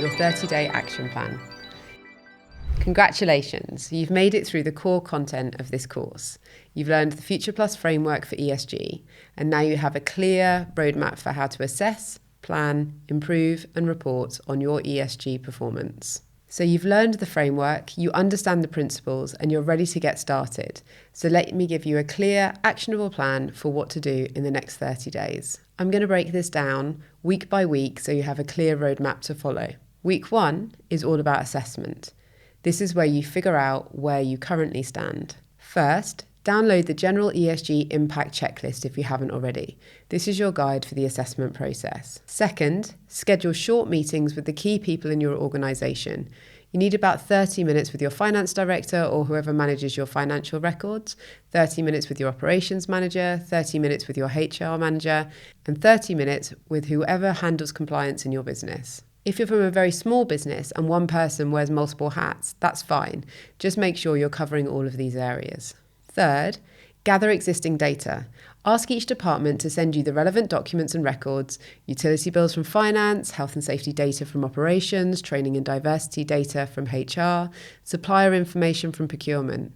your 30-day action plan. Congratulations, you've made it through the core content of this course. You've learned the Future Plus framework for ESG, and now you have a clear roadmap for how to assess, plan, improve, and report on your ESG performance. So you've learned the framework, you understand the principles, and you're ready to get started. So let me give you a clear, actionable plan for what to do in the next 30 days. I'm going to break this down week by week so you have a clear roadmap to follow. Week 1 is all about assessment. This is where you figure out where you currently stand. First, download the General ESG Impact Checklist if you haven't already. This is your guide for the assessment process. Second, schedule short meetings with the key people in your organisation. You need about 30 minutes with your finance director or whoever manages your financial records, 30 minutes with your operations manager, 30 minutes with your HR manager, and 30 minutes with whoever handles compliance in your business. If you're from a very small business and one person wears multiple hats, that's fine. Just make sure you're covering all of these areas. Third, gather existing data. Ask each department to send you the relevant documents and records, utility bills from finance, health and safety data from operations, training and diversity data from HR, supplier information from procurement.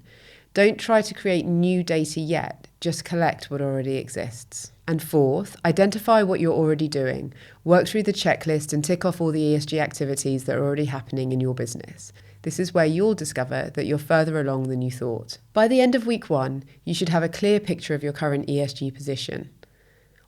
Don't try to create new data yet, just collect what already exists. And fourth, identify what you're already doing. Work through the checklist and tick off all the ESG activities that are already happening in your business. This is where you'll discover that you're further along than you thought. By the end of week 1, you should have a clear picture of your current ESG position.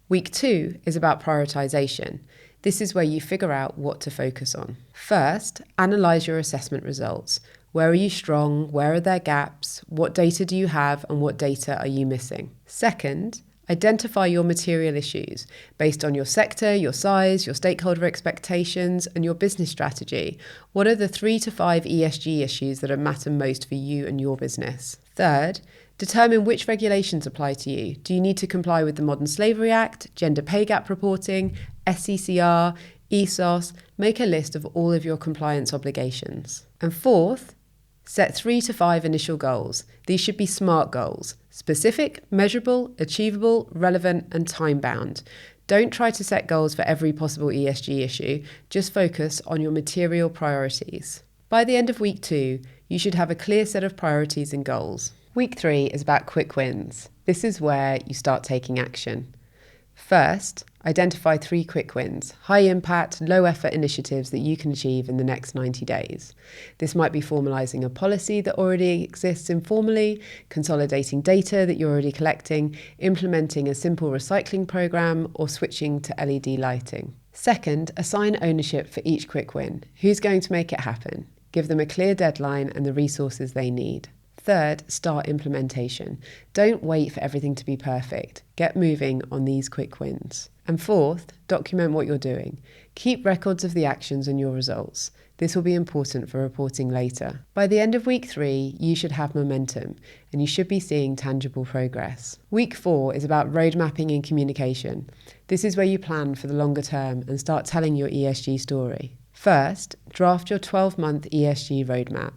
Week 2 is about prioritization. This is where you figure out what to focus on. First, analyze your assessment results. Where are you strong? Where are there gaps? What data do you have and what data are you missing? Second, identify your material issues based on your sector, your size, your stakeholder expectations, and your business strategy. What are the 3 to 5 ESG issues that matter most for you and your business? Third, determine which regulations apply to you. Do you need to comply with the Modern Slavery Act, gender pay gap reporting, SCCR, ESOS? Make a list of all of your compliance obligations. And fourth, set 3 to 5 initial goals. These should be SMART goals: specific, measurable, achievable, relevant, and time-bound. Don't try to set goals for every possible ESG issue. Just focus on your material priorities. By the end of week 2, you should have a clear set of priorities and goals. Week 3 is about quick wins. This is where you start taking action. First, identify 3 quick wins, high-impact, low-effort initiatives that you can achieve in the next 90 days. This might be formalising a policy that already exists informally, consolidating data that you're already collecting, implementing a simple recycling programme, or switching to LED lighting. Second, assign ownership for each quick win. Who's going to make it happen? Give them a clear deadline and the resources they need. Third, start implementation. Don't wait for everything to be perfect. Get moving on these quick wins. And fourth, document what you're doing. Keep records of the actions and your results. This will be important for reporting later. By the end of week 3, you should have momentum and you should be seeing tangible progress. Week 4 is about road mapping and communication. This is where you plan for the longer term and start telling your ESG story. First, draft your 12-month ESG roadmap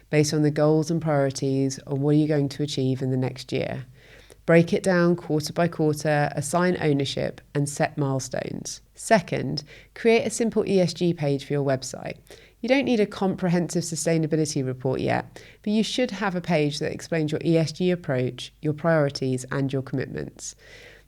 based on the goals and priorities of what you're going to achieve in the next year. Break it down quarter by quarter, assign ownership, and set milestones. Second, create a simple ESG page for your website. You don't need a comprehensive sustainability report yet, but you should have a page that explains your ESG approach, your priorities, and your commitments.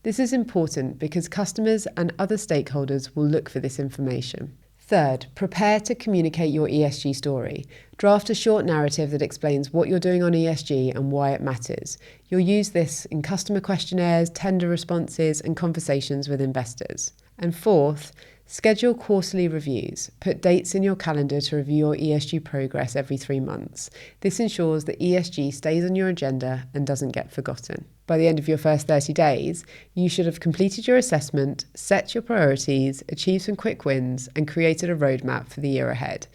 This is important because customers and other stakeholders will look for this information. Third, prepare to communicate your ESG story. Draft a short narrative that explains what you're doing on ESG and why it matters. You'll use this in customer questionnaires, tender responses, and conversations with investors. And fourth, schedule quarterly reviews. Put dates in your calendar to review your ESG progress every 3 months. This ensures that ESG stays on your agenda and doesn't get forgotten. By the end of your first 30 days, you should have completed your assessment, set your priorities, achieved some quick wins, and created a roadmap for the year ahead.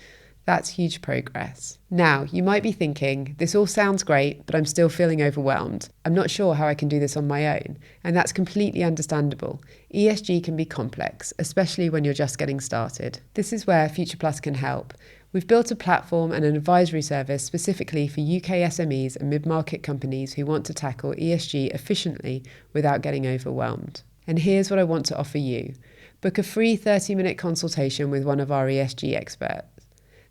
That's huge progress. Now, you might be thinking, this all sounds great, but I'm still feeling overwhelmed. I'm not sure how I can do this on my own. And that's completely understandable. ESG can be complex, especially when you're just getting started. This is where Future Plus can help. We've built a platform and an advisory service specifically for UK SMEs and mid-market companies who want to tackle ESG efficiently without getting overwhelmed. And here's what I want to offer you. Book a free 30-minute consultation with one of our ESG experts.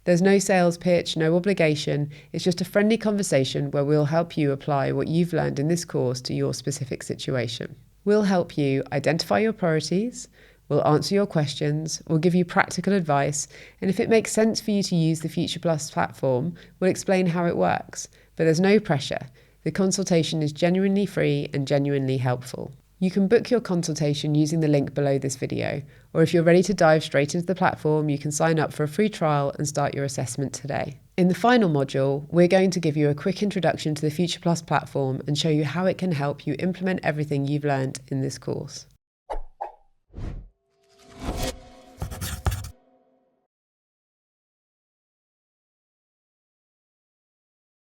There's no sales pitch, no obligation. It's just a friendly conversation where we'll help you apply what you've learned in this course to your specific situation. We'll help you identify your priorities, we'll answer your questions, we'll give you practical advice, and if it makes sense for you to use the Future Plus platform, we'll explain how it works. But there's no pressure. The consultation is genuinely free and genuinely helpful. You can book your consultation using the link below this video, or if you're ready to dive straight into the platform, you can sign up for a free trial and start your assessment today. In the final module, we're going to give you a quick introduction to the Future Plus platform and show you how it can help you implement everything you've learned in this course.